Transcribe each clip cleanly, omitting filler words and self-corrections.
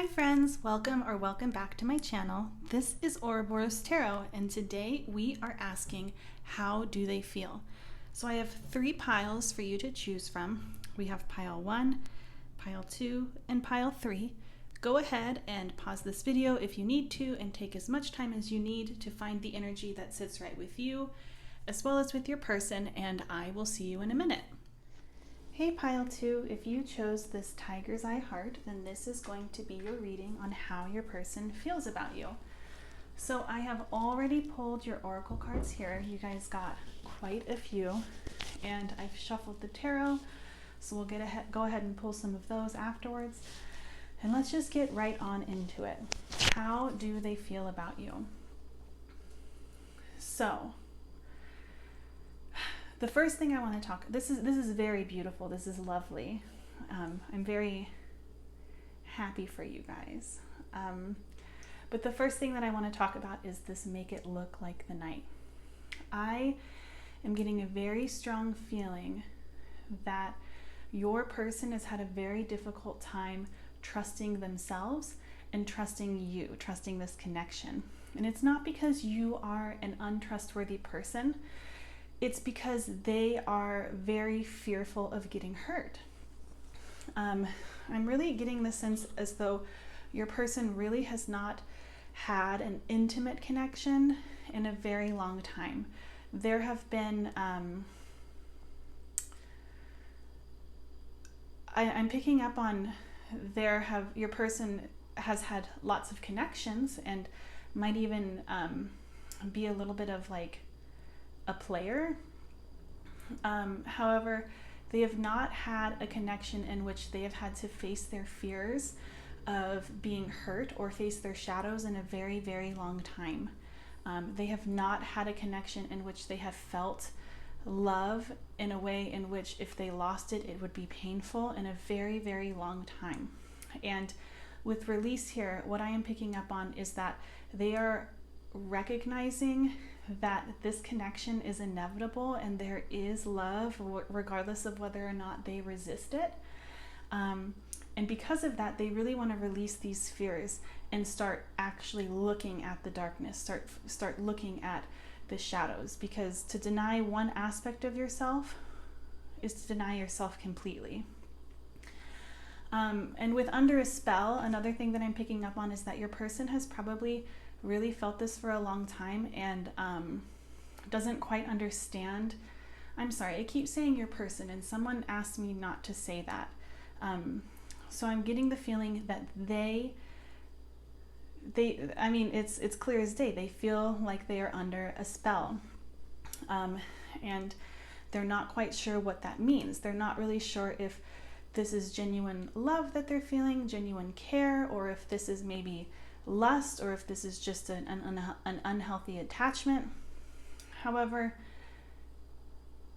Hi friends, welcome back to my channel. This is OuroborosTarot, and today we are asking, how do they feel? So I have 3 piles for you to choose from. We have pile 1, pile 2, and pile 3. Go ahead and pause this video if you need to and take as much time as you need to find the energy that sits right with you, as well as with your person, and I will see you in a minute. Hey pile 2, if you chose this tiger's eye heart, then this is going to be your reading on how your person feels about you. So I have already pulled your oracle cards here. You guys got quite a few, and I've shuffled the tarot, so we'll go ahead and pull some of those afterwards. And let's just get right on into it. How do they feel about you? So the first thing I want to talk, this is very beautiful. This is lovely. I'm very happy for you guys. But the first thing that I want to talk about is this make it look like the night. I am getting a very strong feeling that your person has had a very difficult time trusting themselves and trusting you, trusting this connection. And it's not because you are an untrustworthy person. It's because they are very fearful of getting hurt. I'm really getting the sense as though your person really has not had an intimate connection in a very long time. There have been, I'm picking up on your person has had lots of connections and might even be a little bit of like a player. However, they have not had a connection in which they have had to face their fears of being hurt or face their shadows in a very, very long time. They have not had a connection in which they have felt love in a way in which if they lost it, it would be painful in a very, very long time. And with release here, what I am picking up on is that they are recognizing that this connection is inevitable and there is love regardless of whether or not they resist it. And because of that, they really want to release these fears and start actually looking at the darkness, start looking at the shadows, because to deny one aspect of yourself is to deny yourself completely. And with under a spell, another thing that I'm picking up on is that your person has probably really felt this for a long time and doesn't quite understand. I'm sorry, I keep saying your person, and someone asked me not to say that. So I'm getting the feeling that I mean, it's clear as day. They feel like they are under a spell. And they're not quite sure what that means. They're not really sure if this is genuine love that they're feeling, genuine care, or if this is maybe lust, or if this is just an unhealthy attachment. However,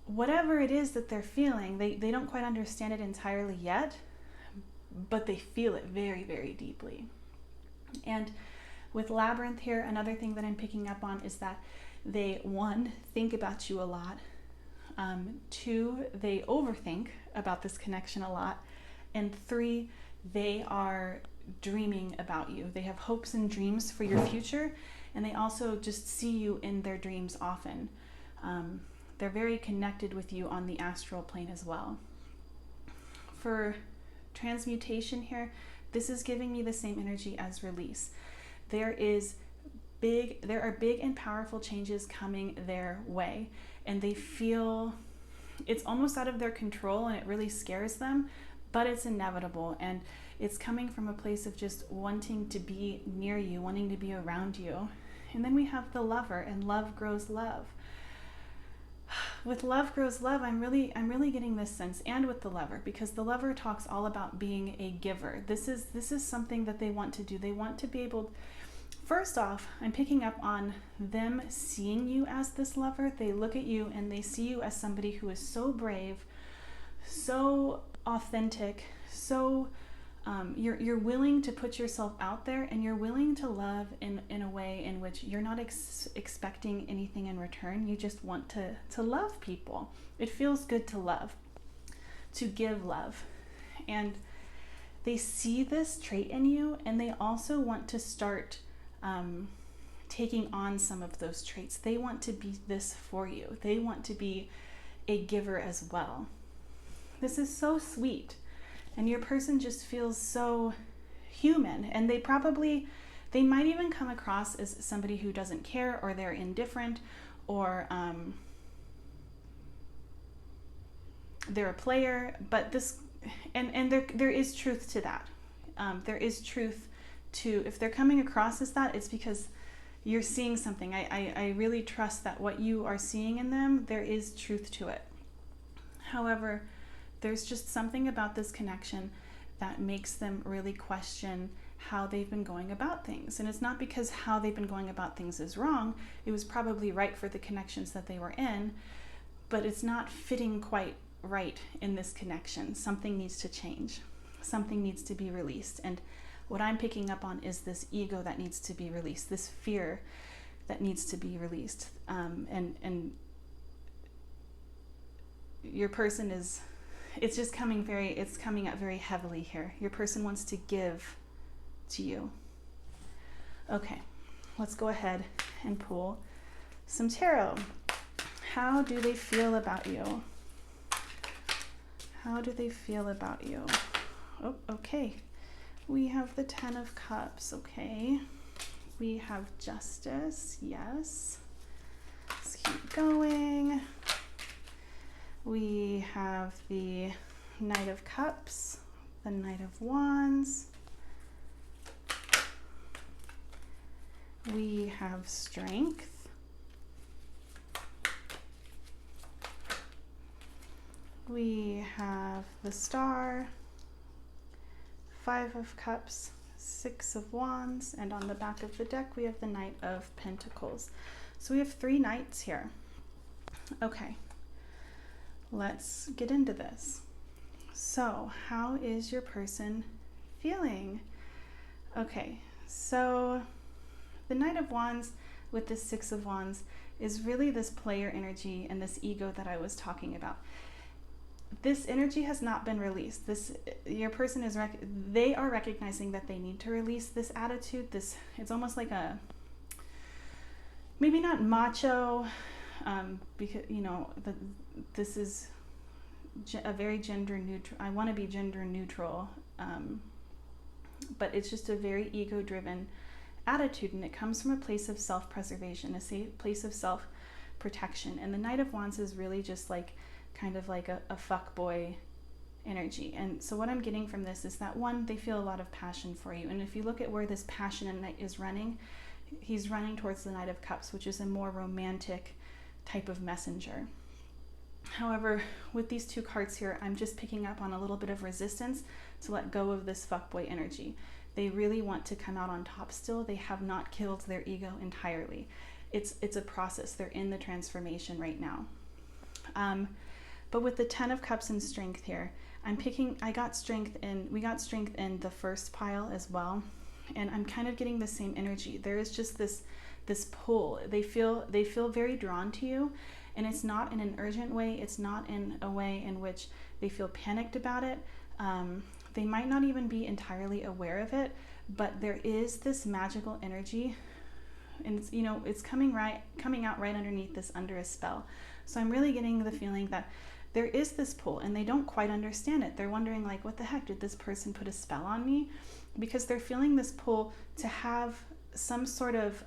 whatever it is that they're feeling, they don't quite understand it entirely yet, but they feel it very, very deeply. And with Labyrinth here, another thing that I'm picking up on is that they, 1, think about you a lot. 2, they overthink about this connection a lot. And 3, they are dreaming about you. They have hopes and dreams for your future, and they also just see you in their dreams often. They're very connected with you on the astral plane as well. For transmutation here, this is giving me the same energy as release. There are big and powerful changes coming their way, and they feel it's almost out of their control, and it really scares them, but it's inevitable, and it's coming from a place of just wanting to be near you, wanting to be around you. And then we have the Lover, and love grows love. With love grows love, I'm really getting this sense, and with the Lover, because the Lover talks all about being a giver. This is something that they want to do. They want to be able, first off, I'm picking up on them seeing you as this lover. They look at you and they see you as somebody who is so brave, so authentic, so you're willing to put yourself out there, and you're willing to love in a way in which you're not expecting anything in return. You just want to love people. It feels good to love, to give love. And they see this trait in you, and they also want to start taking on some of those traits. They want to be this for you. They want to be a giver as well. This is so sweet, and your person just feels so human, and they might even come across as somebody who doesn't care, or they're indifferent, or they're a player, but there is truth to that. There is truth to, if they're coming across as that, it's because you're seeing something. I really trust that what you are seeing in them, there is truth to it. However, there's just something about this connection that makes them really question how they've been going about things. And it's not because how they've been going about things is wrong. It was probably right for the connections that they were in, but it's not fitting quite right in this connection. Something needs to change. Something needs to be released. And what I'm picking up on is this ego that needs to be released, this fear that needs to be released. And your person is, it's just coming up very heavily here. Your person wants to give to you. Okay, let's go ahead and pull some tarot. How do they feel about you? How do they feel about you? Oh, okay. We have the 10 of Cups, okay. We have Justice, yes. Let's keep going. We have the Knight of Cups, the Knight of Wands. We have Strength. We have the Star, 5 of Cups, 6 of Wands, and on the back of the deck we have the Knight of Pentacles. So we have 3 knights here. Okay, let's get into this. So how is your person feeling? Okay, so the Knight of Wands with the 6 of Wands is really this player energy and this ego that I was talking about. This energy has not been released. Your person is, they are recognizing that they need to release this attitude. It's almost like a, maybe not macho, because, you know, this is a very gender neutral, I want to be gender neutral, but it's just a very ego-driven attitude, and it comes from a place of self-preservation, a place of self-protection. And the Knight of Wands is really just like, kind of like a fuckboy energy. And so what I'm getting from this is that, one, they feel a lot of passion for you. And if you look at where this passion and Knight is running, he's running towards the Knight of Cups, which is a more romantic type of messenger. However, with these 2 cards here, I'm just picking up on a little bit of resistance to let go of this fuckboy energy. They really want to come out on top still. They have not killed their ego entirely. It's a process. They're in the transformation right now. But with the 10 of Cups and Strength here, we got Strength in the first pile as well. And I'm kind of getting the same energy. There is just this pull. They feel very drawn to you, and it's not in an urgent way. It's not in a way in which they feel panicked about it. They might not even be entirely aware of it, but there is this magical energy, and it's, you know, it's coming out right underneath this under a spell. So I'm really getting the feeling that there is this pull, and they don't quite understand it. They're wondering, like, what the heck, did this person put a spell on me? Because they're feeling this pull to have some sort of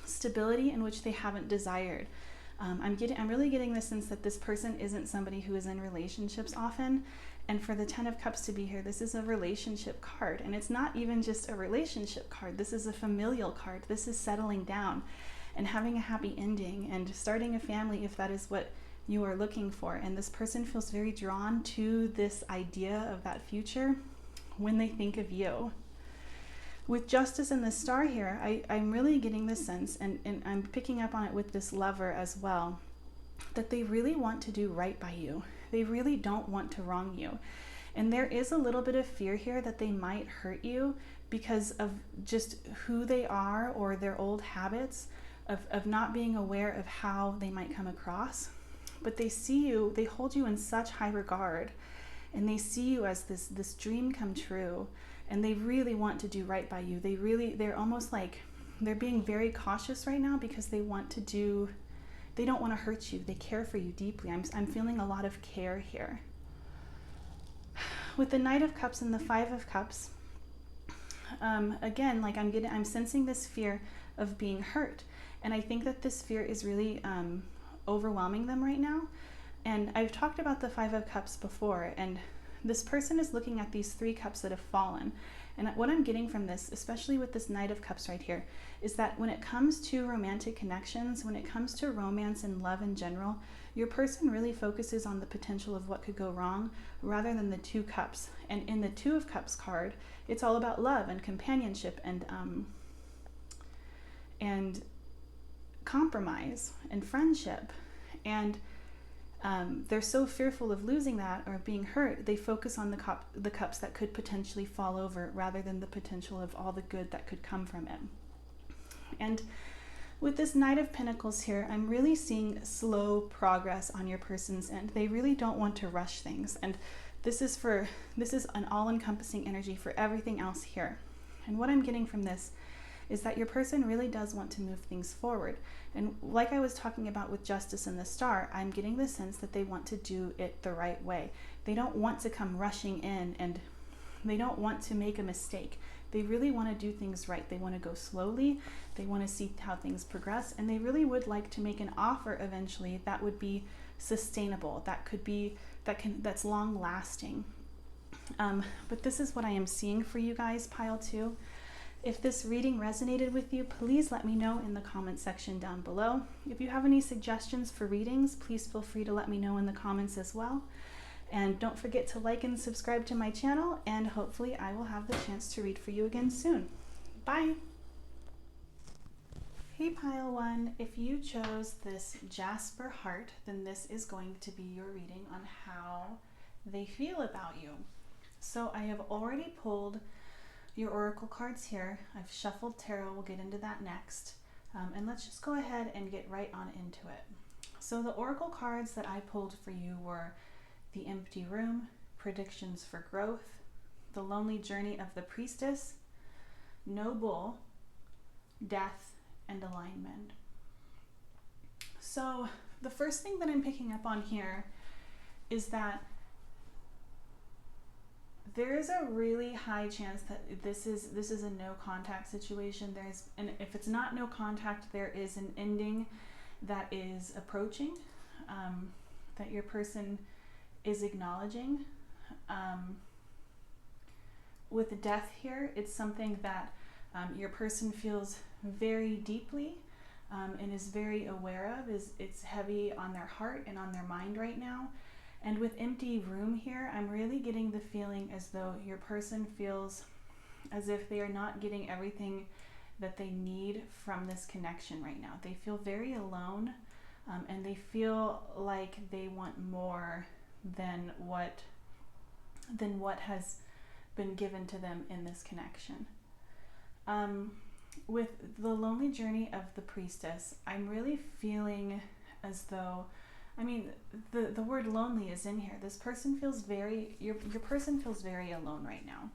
stability in which they haven't desired. I'm really getting the sense that this person isn't somebody who is in relationships often. And for the 10 of Cups to be here, this is a relationship card. And it's not even just a relationship card. This is a familial card. This is settling down and having a happy ending and starting a family, if that is what you are looking for. And this person feels very drawn to this idea of that future when they think of you. With Justice and the Star here, I'm really getting this sense, and I'm picking up on it with this Lover as well, that they really want to do right by you. They really don't want to wrong you. And there is a little bit of fear here that they might hurt you because of just who they are, or their old habits of not being aware of how they might come across. But they see you, they hold you in such high regard, and they see you as this dream come true, and they really want to do right by you. They're almost like they're being very cautious right now because they don't want to hurt you. They care for you deeply. I'm feeling a lot of care here. With the Knight of Cups and the Five of Cups, again, like I'm sensing this fear of being hurt. And I think that this fear is really overwhelming them right now. And I've talked about the Five of Cups before, and this person is looking at these 3 cups that have fallen. And what I'm getting from this, especially with this Knight of Cups right here, is that when it comes to romantic connections, when it comes to romance and love in general, your person really focuses on the potential of what could go wrong rather than the 2 cups. And in the 2 of Cups card, it's all about love and companionship and compromise and friendship. And they're so fearful of losing that or being hurt, they focus on the cups that could potentially fall over rather than the potential of all the good that could come from it. And with this Knight of Pentacles here, I'm really seeing slow progress on your person's end. They really don't want to rush things. And this is an all-encompassing energy for everything else here. And what I'm getting from this is that your person really does want to move things forward. And like I was talking about with Justice and the Star, I'm getting the sense that they want to do it the right way. They don't want to come rushing in, and they don't want to make a mistake. They really want to do things right. They want to go slowly. They want to see how things progress, and they really would like to make an offer eventually that would be sustainable, that's long lasting. But this is what I am seeing for you guys, pile 2. If this reading resonated with you, please let me know in the comment section down below. If you have any suggestions for readings, please feel free to let me know in the comments as well. And don't forget to like and subscribe to my channel, and hopefully I will have the chance to read for you again soon. Bye! Hey pile 1, if you chose this Jasper heart, then this is going to be your reading on how they feel about you. So I have already pulled your oracle cards here. I've shuffled tarot. We'll get into that next. And let's just go ahead and get right on into it. So the oracle cards that I pulled for you were the Empty Room, Predictions for Growth, the Lonely Journey of the Priestess, No Bull, Death, and Alignment. So the first thing that I'm picking up on here is that there is a really high chance that this is a no contact situation. And if it's not no contact, there is an ending that is approaching, that your person is acknowledging. With death here, it's something that your person feels very deeply and is very aware of. It's heavy on their heart and on their mind right now. And with Empty Room here, I'm really getting the feeling as though your person feels as if they are not getting everything that they need from this connection right now. They feel very alone, and they feel like they want more than what has been given to them in this connection. With the Lonely Journey of the Priestess, I'm really feeling as though, I mean, the word lonely is in here. This person feels your person feels very alone right now.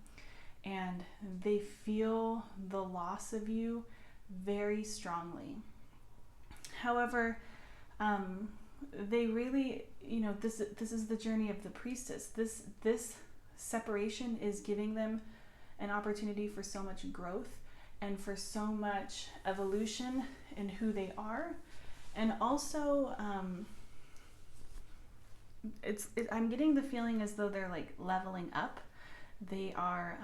And they feel the loss of you very strongly. However, they really, this is the journey of the priestess. This separation is giving them an opportunity for so much growth and for so much evolution in who they are. And also, I'm getting the feeling as though they're like leveling up. They are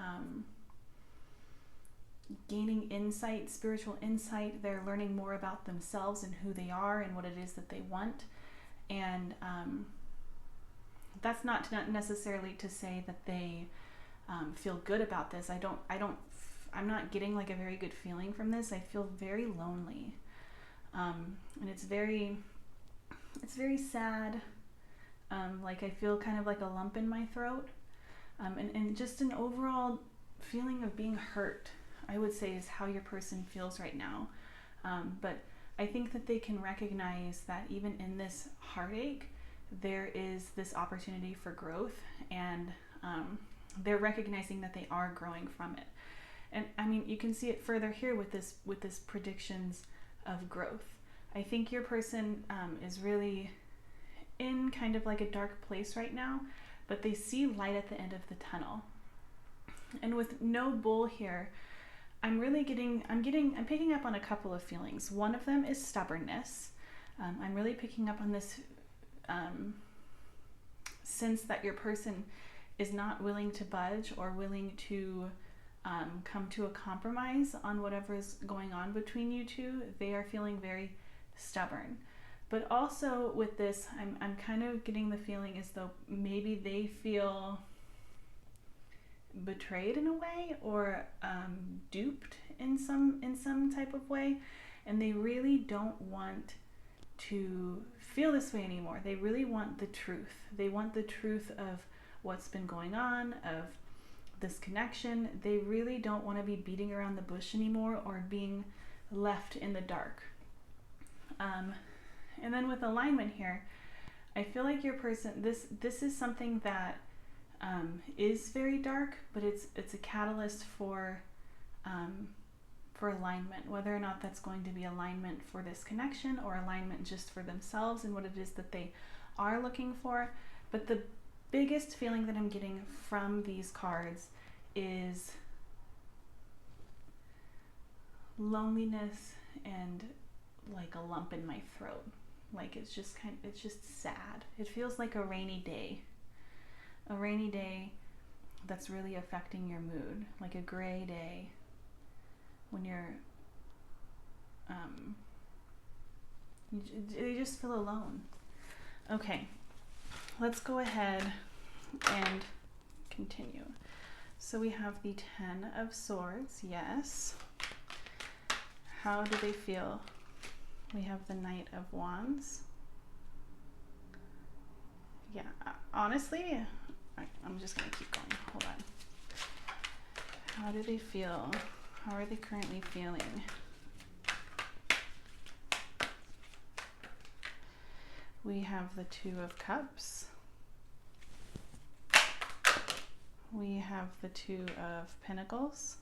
gaining insight, spiritual insight. They're learning more about themselves and who they are and what it is that they want. And that's not necessarily to say that they feel good about this. I'm not getting like a very good feeling from this. I feel very lonely, and it's very sad. Like I feel kind of like a lump in my throat, and just an overall feeling of being hurt, I would say, is how your person feels right now. But I think that they can recognize that even in this heartache, there is this opportunity for growth, and they're recognizing that they are growing from it. And I mean, you can see it further here with this predictions of growth. I think your person is really in kind of like a dark place right now, but they see light at the end of the tunnel. And with no bull here, I'm picking up on a couple of feelings. One of them is stubbornness. I'm really picking up on this sense that your person is not willing to budge or willing to come to a compromise on whatever is going on between you two. They are feeling very stubborn. But also with this, I'm kind of getting the feeling as though maybe they feel betrayed in a way, or duped in some type of way, and they really don't want to feel this way anymore. They really want the truth. They want the truth of what's been going on, of this connection. They really don't want to be beating around the bush anymore or being left in the dark. And then with alignment here, I feel like your person, this is something that is very dark, but it's a catalyst for alignment, whether or not that's going to be alignment for this connection or alignment just for themselves and what it is that they are looking for. But the biggest feeling that I'm getting from these cards is loneliness and like a lump in my throat. Like it's just sad. It feels like a rainy day that's really affecting your mood, like a gray day when you're you just feel alone. Okay, let's go ahead and continue. So we have the 10 of Swords. Yes. How do they feel? We have the Knight of Wands. Yeah, honestly, I'm just going to keep going. Hold on. How do they feel? How are they currently feeling? We have the 2 of Cups. We have the 2 of Pentacles.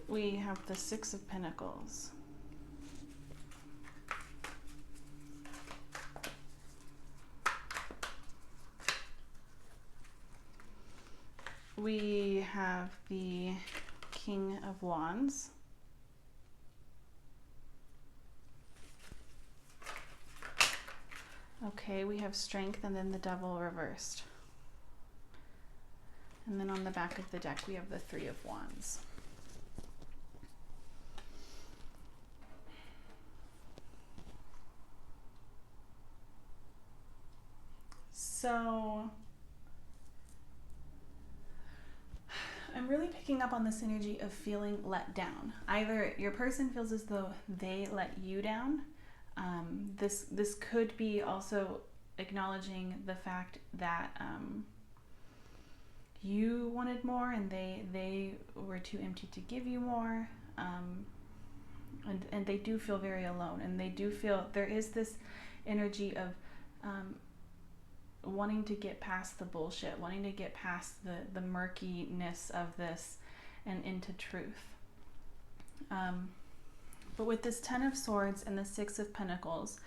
We have the 6 of Pentacles. We have the King of Wands. Okay, we have Strength and then the Devil reversed. And then on the back of the deck, we have the 3 of Wands. So I'm really picking up on this energy of feeling let down. Either your person feels as though they let you down. This could be also acknowledging the fact that you wanted more and they were too empty to give you more. And they do feel very alone, and they do feel there is this energy of wanting to get past the bullshit, wanting to get past the murkiness of this and into truth. But with this 10 of Swords and the 6 of Pentacles,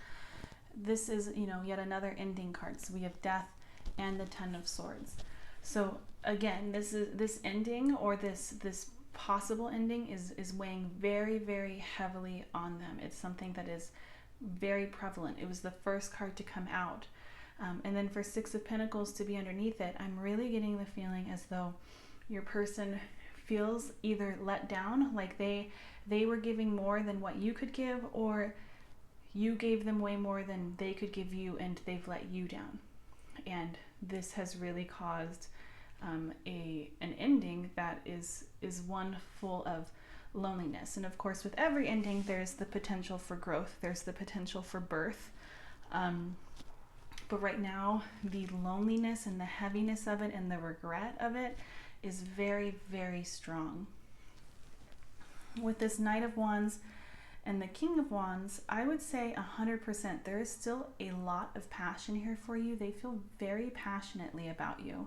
this is, yet another ending card. So we have Death and the 10 of Swords. So again, this ending, or this possible ending is weighing very, very heavily on them. It's something that is very prevalent. It was the first card to come out. And then for 6 of Pentacles to be underneath it, I'm really getting the feeling as though your person feels either let down, like they were giving more than what you could give, or you gave them way more than they could give you and they've let you down. And this has really caused an ending that is one full of loneliness. And of course, with every ending, there's the potential for growth. There's the potential for birth. But right now, the loneliness and the heaviness of it and the regret of it is very, very strong. With this Knight of Wands And the King of Wands, I would say 100%. There is still a lot of passion here for you. They feel very passionately about you.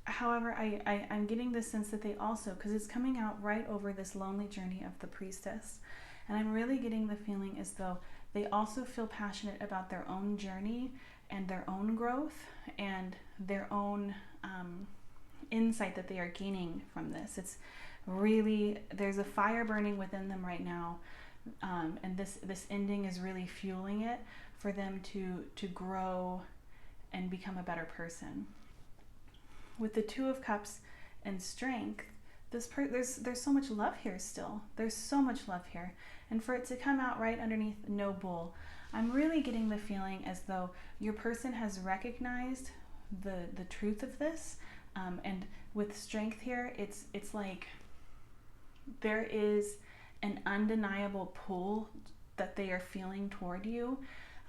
However, I'm getting the sense that they also, because it's coming out right over this lonely journey of the Priestess, and I'm really getting the feeling as though they also feel passionate about their own journey and their own growth and their own insight that they are gaining from this. It's really, there's a fire burning within them right now, and this ending is really fueling it for them to grow and become a better person. With the Two of Cups and Strength, there's so much love here still. There's so much love here. And for it to come out right underneath No Bull, I'm really getting the feeling as though your person has recognized the truth of this. And with Strength here, it's like there is an undeniable pull that they are feeling toward you.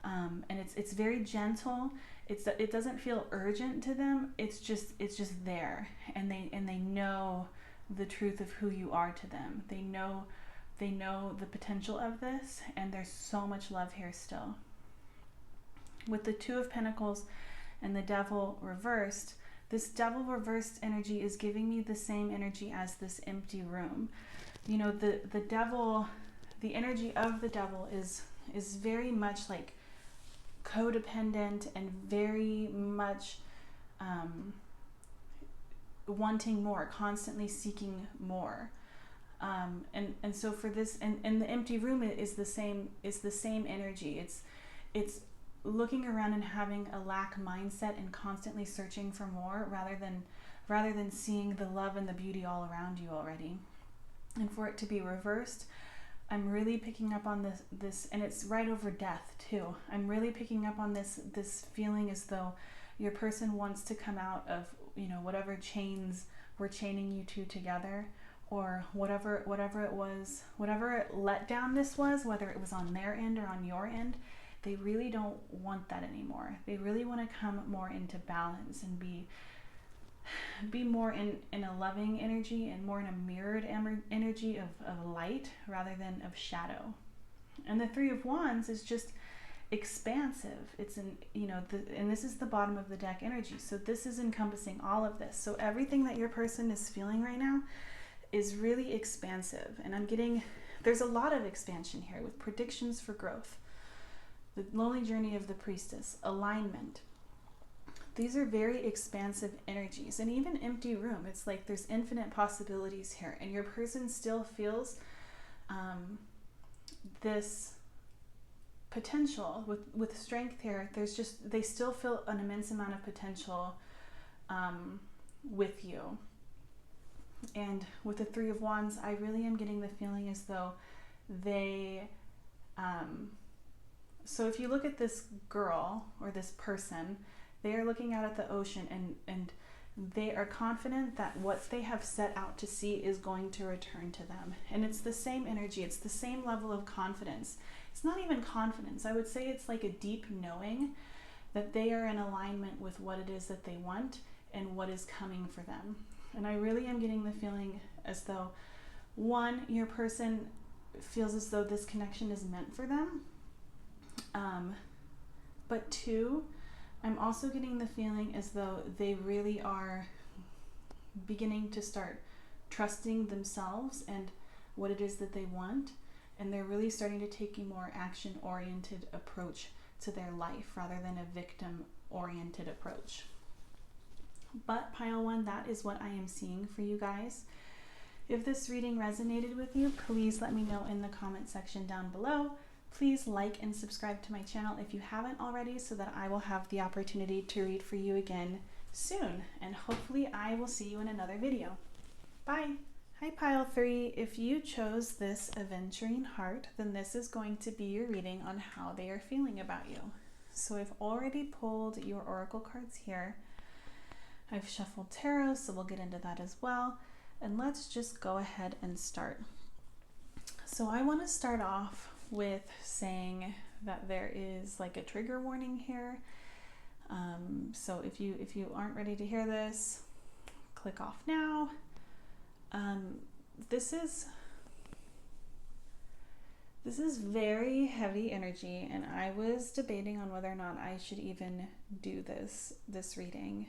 And it's very gentle. It doesn't feel urgent to them. It's just there, and they know the truth of who you are to them. They know the potential of this, and there's so much love here still. With the Two of Pentacles and the Devil reversed, this Devil reversed energy is giving me the same energy as this empty room. You know, the Devil, the energy of the Devil is very much like codependent and very much wanting more, constantly seeking more. And so for this, and the empty room is the same energy. It's looking around and having a lack mindset and constantly searching for more rather than seeing the love and the beauty all around you already. And for it to be reversed, I'm really picking up on this, and it's right over death too. I'm really picking up on this feeling as though your person wants to come out of, you know, whatever chains were chaining you two together, or whatever it was, whatever letdown this was, whether it was on their end or on your end. They really don't want that anymore. They really want to come more into balance and be more in a loving energy and more in a mirrored energy of light rather than of shadow. And the Three of Wands is just expansive. It's and this is the bottom of the deck energy. So this is encompassing all of this. So everything that your person is feeling right now is really expansive. And I'm getting, there's a lot of expansion here with predictions for growth. The lonely journey of the Priestess, alignment. These are very expansive energies, and even empty room. It's like there's infinite possibilities here, and your person still feels this potential with Strength here. They still feel an immense amount of potential with you. And with the Three of Wands, I really am getting the feeling as though they so if you look at this girl or this person, they are looking out at the ocean, and they are confident that what they have set out to see is going to return to them. And it's the same energy. It's the same level of confidence. It's not even confidence. I would say it's like a deep knowing that they are in alignment with what it is that they want and what is coming for them. And I really am getting the feeling as though, one, your person feels as though this connection is meant for them. But two, I'm also getting the feeling as though they really are beginning to start trusting themselves and what it is that they want, and they're really starting to take a more action-oriented approach to their life rather than a victim-oriented approach. But pile one, that is what I am seeing for you guys. If this reading resonated with you, please let me know in the comment section down below. Please like and subscribe to my channel if you haven't already, so that I will have the opportunity to read for you again soon. And hopefully I will see you in another video. Bye! Hi Pile 3, if you chose this Aventurine Heart, then this is going to be your reading on how they are feeling about you. So I've already pulled your oracle cards here. I've shuffled tarot, so we'll get into that as well. And let's just go ahead and start. So I want to start off with saying that there is like a trigger warning here. So if you aren't ready to hear this, click off now. This is This is very heavy energy, and I was debating on whether or not I should even do this reading,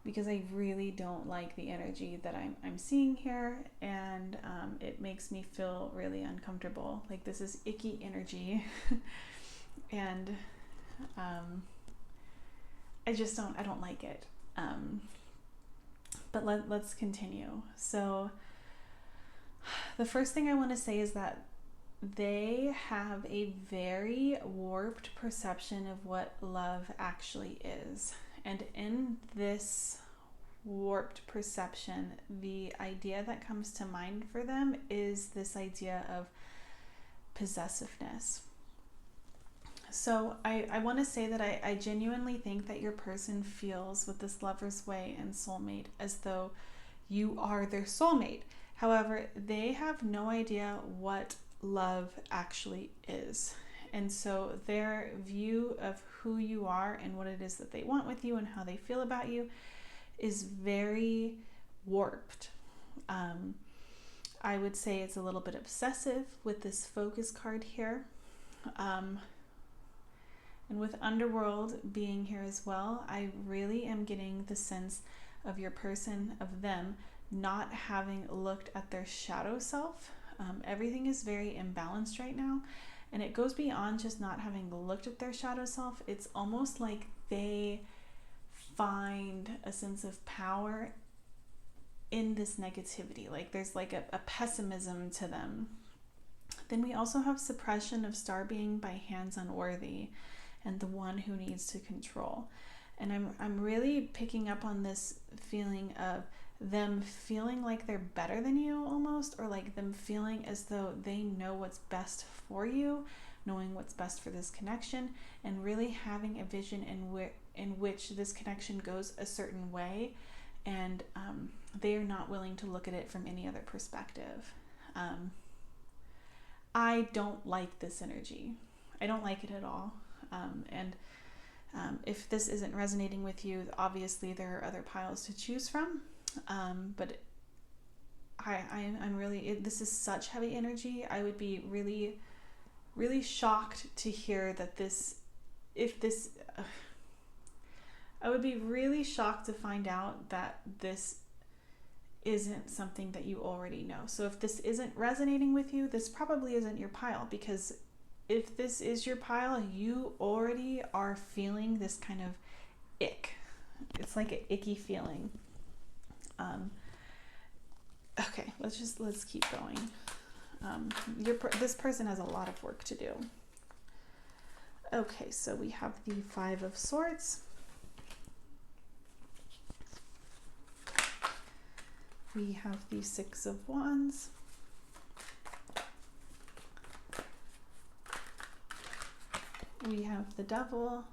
because I really don't like the energy that I'm seeing here, and it makes me feel really uncomfortable. Like, this is icky energy, and I don't like it. But let's continue. So the first thing I want to say is that they have a very warped perception of what love actually is. And in this warped perception, the idea that comes to mind for them is this idea of possessiveness. So I want to say that I genuinely think that your person feels with this lover's way and soulmate as though you are their soulmate. However, they have no idea what love actually is. And so their view of who you are and what it is that they want with you and how they feel about you is very warped. I would say it's a little bit obsessive with this focus card here. And with Underworld being here as well, I really am getting the sense of your person, of them, not having looked at their shadow self. Everything is very imbalanced right now, and it goes beyond just not having looked at their shadow self. It's almost like they find a sense of power in this negativity. Like, there's like a pessimism to them. Then we also have suppression of star being by hands unworthy and the one who needs to control. And I'm really picking up on this feeling of them feeling like they're better than you almost, or like them feeling as though they know what's best for you, knowing what's best for this connection, and really having a vision in which this connection goes a certain way, and they are not willing to look at it from any other perspective. I don't like this energy. I don't like it at all. If this isn't resonating with you, obviously there are other piles to choose from. But I'm really, this is such heavy energy. I would be really, really shocked to hear that I would be really shocked to find out that this isn't something that you already know. So if this isn't resonating with you, this probably isn't your pile, because if this is your pile, you already are feeling this kind of ick. It's like an icky feeling. Okay, let's keep going. This person has a lot of work to do. Okay, so we have the Five of Swords. We have the Six of Wands. We have the Devil.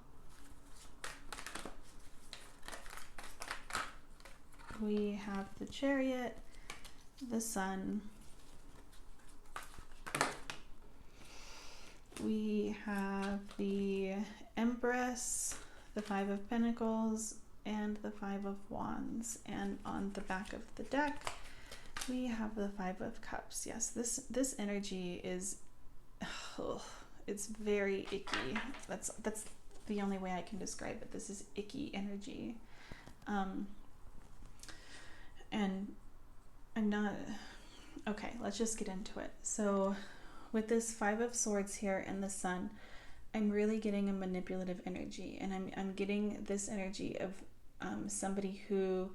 We have the Chariot, the Sun. We have the Empress, the Five of Pentacles, and the Five of Wands. And on the back of the deck, we have the Five of Cups. Yes, this energy is, it's very icky. That's the only way I can describe it. This is icky energy. And I'm not, okay, let's just get into it. So with this Five of Swords here and the Sun, I'm really getting a manipulative energy, and I'm getting this energy of somebody who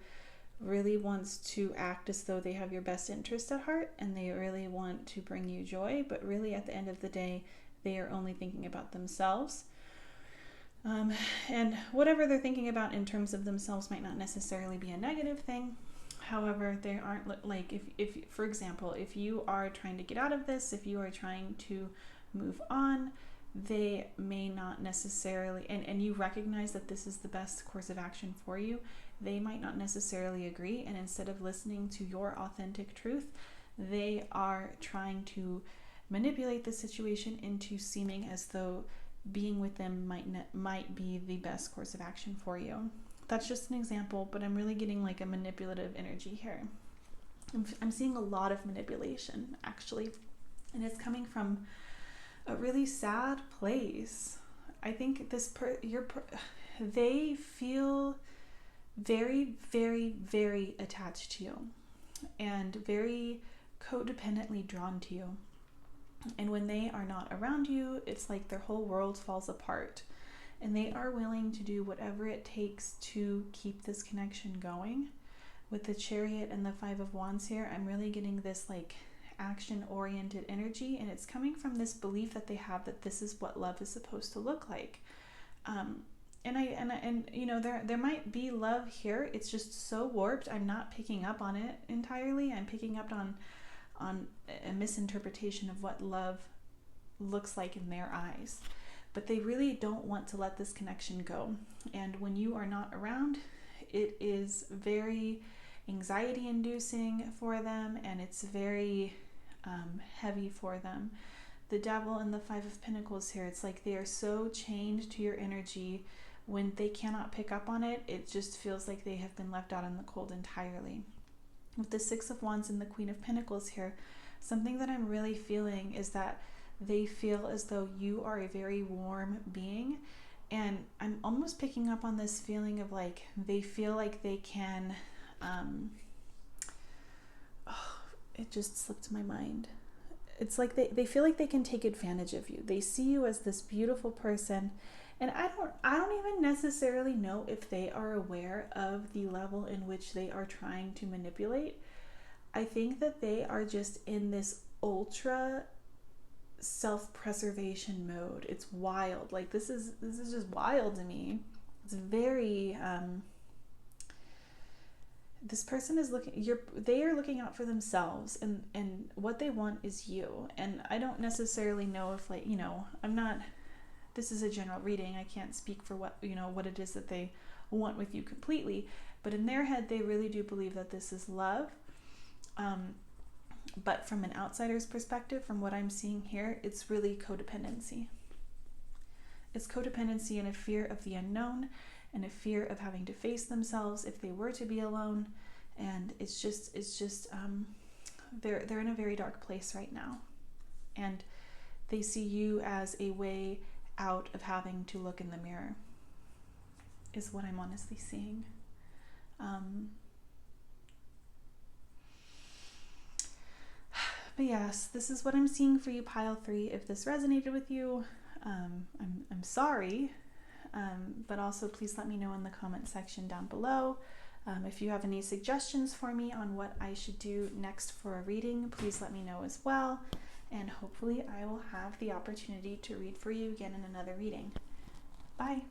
really wants to act as though they have your best interest at heart, and they really want to bring you joy, but really at the end of the day, they are only thinking about themselves. And whatever they're thinking about in terms of themselves might not necessarily be a negative thing. However, they aren't, like, if for example, if you are trying to get out of this, if you are trying to move on, they may not necessarily, and you recognize that this is the best course of action for you, they might not necessarily agree, and instead of listening to your authentic truth, they are trying to manipulate the situation into seeming as though being with them might be the best course of action for you. That's just an example, but I'm really getting like a manipulative energy here. I'm seeing a lot of manipulation, actually. And it's coming from a really sad place. I think they feel very, very, very attached to you and very codependently drawn to you. And when they are not around you, it's like their whole world falls apart. And they are willing to do whatever it takes to keep this connection going. With the Chariot and the Five of Wands here, I'm really getting this like action-oriented energy, and it's coming from this belief that they have that this is what love is supposed to look like. And you know, there might be love here. It's just so warped. I'm not picking up on it entirely. I'm picking up on a misinterpretation of what love looks like in their eyes. But they really don't want to let this connection go. And when you are not around, it is very anxiety inducing for them, and it's very heavy for them. The Devil and the Five of Pentacles here, it's like they are so chained to your energy. When they cannot pick up on it, it just feels like they have been left out in the cold entirely. With the Six of Wands and the Queen of Pentacles here, something that I'm really feeling is that they feel as though you are a very warm being. And I'm almost picking up on this feeling of like, they feel like they can, it just slipped my mind. It's like they feel like they can take advantage of you. They see you as this beautiful person. And I don't even necessarily know if they are aware of the level in which they are trying to manipulate. I think that they are just in this ultra self-preservation mode. It's wild. Like this is just wild to me. It's very this person is they are looking out for themselves, and what they want is you. And I don't necessarily know if, like, you know, this is a general reading. I can't speak for what it is that they want with you completely, but in their head they really do believe that this is love. But from an outsider's perspective, from what I'm seeing here, it's really codependency. It's codependency and a fear of the unknown, and a fear of having to face themselves if they were to be alone. And it's just they're in a very dark place right now, and they see you as a way out of having to look in the mirror, is what I'm honestly seeing. But yes, this is what I'm seeing for you, pile 3. If this resonated with you, I'm sorry. But also please let me know in the comment section down below. If you have any suggestions for me on what I should do next for a reading, please let me know as well. And hopefully I will have the opportunity to read for you again in another reading. Bye.